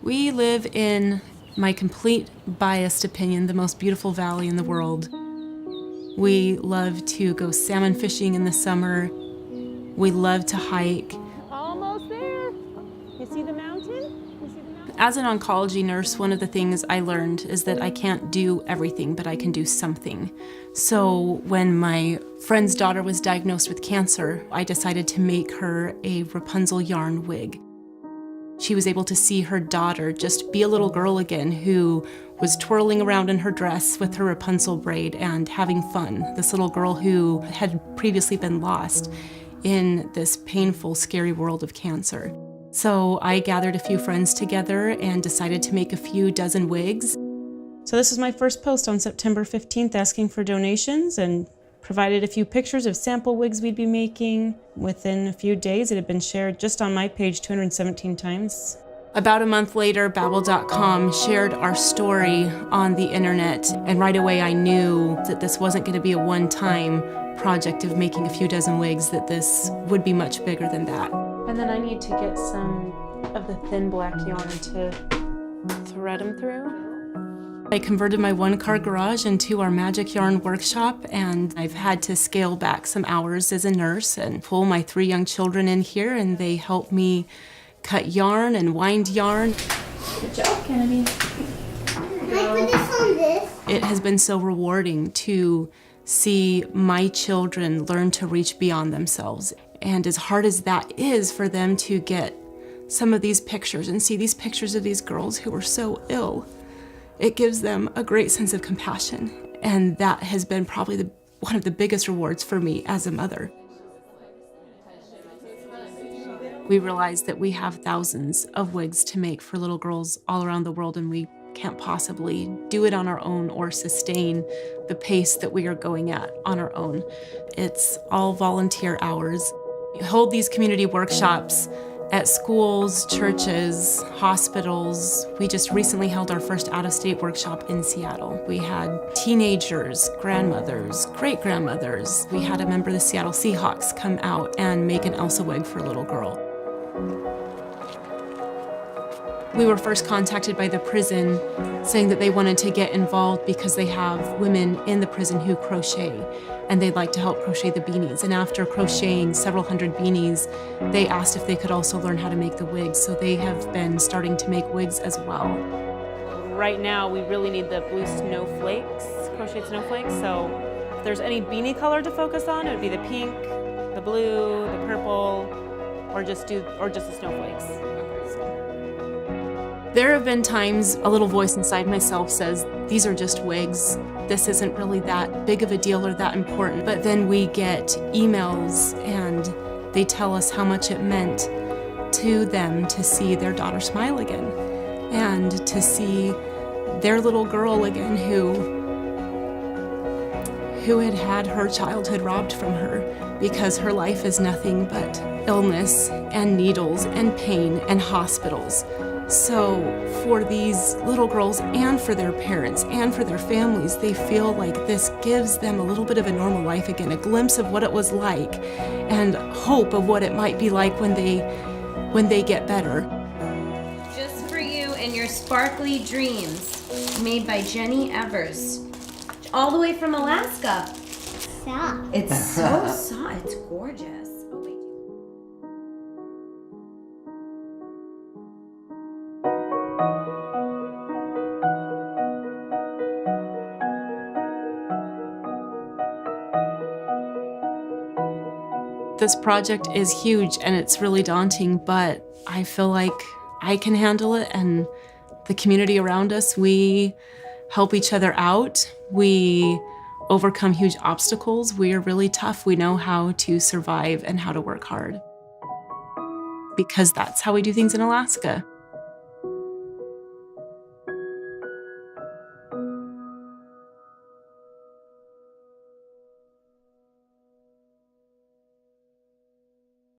We live in, my complete biased opinion, the most beautiful valley in the world. We love to go salmon fishing in the summer. We love to hike. Almost there. You see the mountain? You see the mountain? As an oncology nurse, one of the things I learned is that I can't do everything, but I can do something. So when my friend's daughter was diagnosed with cancer, I decided to make her a Rapunzel yarn wig. She was able to see her daughter just be a little girl again who was twirling around in her dress with her Rapunzel braid and having fun. This little girl who had previously been lost in this painful, scary world of cancer. So I gathered a few friends together and decided to make a few dozen wigs. So this is my first post on September 15th asking for donations, and provided a few pictures of sample wigs we'd be making. Within a few days, it had been shared just on my page 217 times. About a month later, Babbel.com shared our story on the internet, and right away I knew that this wasn't going to be a one-time project of making a few dozen wigs, that this would be much bigger than that. And then I need to get some of the thin black yarn to thread them through. I converted my one-car garage into our magic yarn workshop, and I've had to scale back some hours as a nurse and pull my 3 young children in here, and they help me cut yarn and wind yarn. Good job, Kennedy. Can I put this on this? It has been so rewarding to see my children learn to reach beyond themselves. And as hard as that is for them to get some of these pictures and see these pictures of these girls who were so ill, it gives them a great sense of compassion. And that has been probably one of the biggest rewards for me as a mother. We realize that we have thousands of wigs to make for little girls all around the world, and we can't possibly do it on our own or sustain the pace that we are going at on our own. It's all volunteer hours. We hold these community workshops at schools, churches, hospitals. We just recently held our first out-of-state workshop in Seattle. We had teenagers, grandmothers, great-grandmothers. We had a member of the Seattle Seahawks come out and make an Elsa wig for a little girl. We were first contacted by the prison saying that they wanted to get involved because they have women in the prison who crochet, and they'd like to help crochet the beanies. And after crocheting several hundred beanies, they asked if they could also learn how to make the wigs. So they have been starting to make wigs as well. Right now, we really need the blue snowflakes, crocheted snowflakes. So if there's any beanie color to focus on, it would be the pink, the blue, the purple, or just the snowflakes. There have been times a little voice inside myself says, these are just wigs. This isn't really that big of a deal or that important. But then we get emails and they tell us how much it meant to them to see their daughter smile again and to see their little girl again who had had her childhood robbed from her because her life is nothing but illness and needles and pain and hospitals. So for these little girls and for their parents and for their families, they feel like this gives them a little bit of a normal life again, a glimpse of what it was like and hope of what it might be like when they get better. Just for you and your sparkly dreams, made by Jenny Evers, all the way from Alaska. Stop. It's so soft. It's gorgeous. Oh, wait. This project is huge and it's really daunting, but I feel like I can handle it, and the community around us, we help each other out. We overcome huge obstacles. We are really tough. We know how to survive and how to work hard, because that's how we do things in Alaska.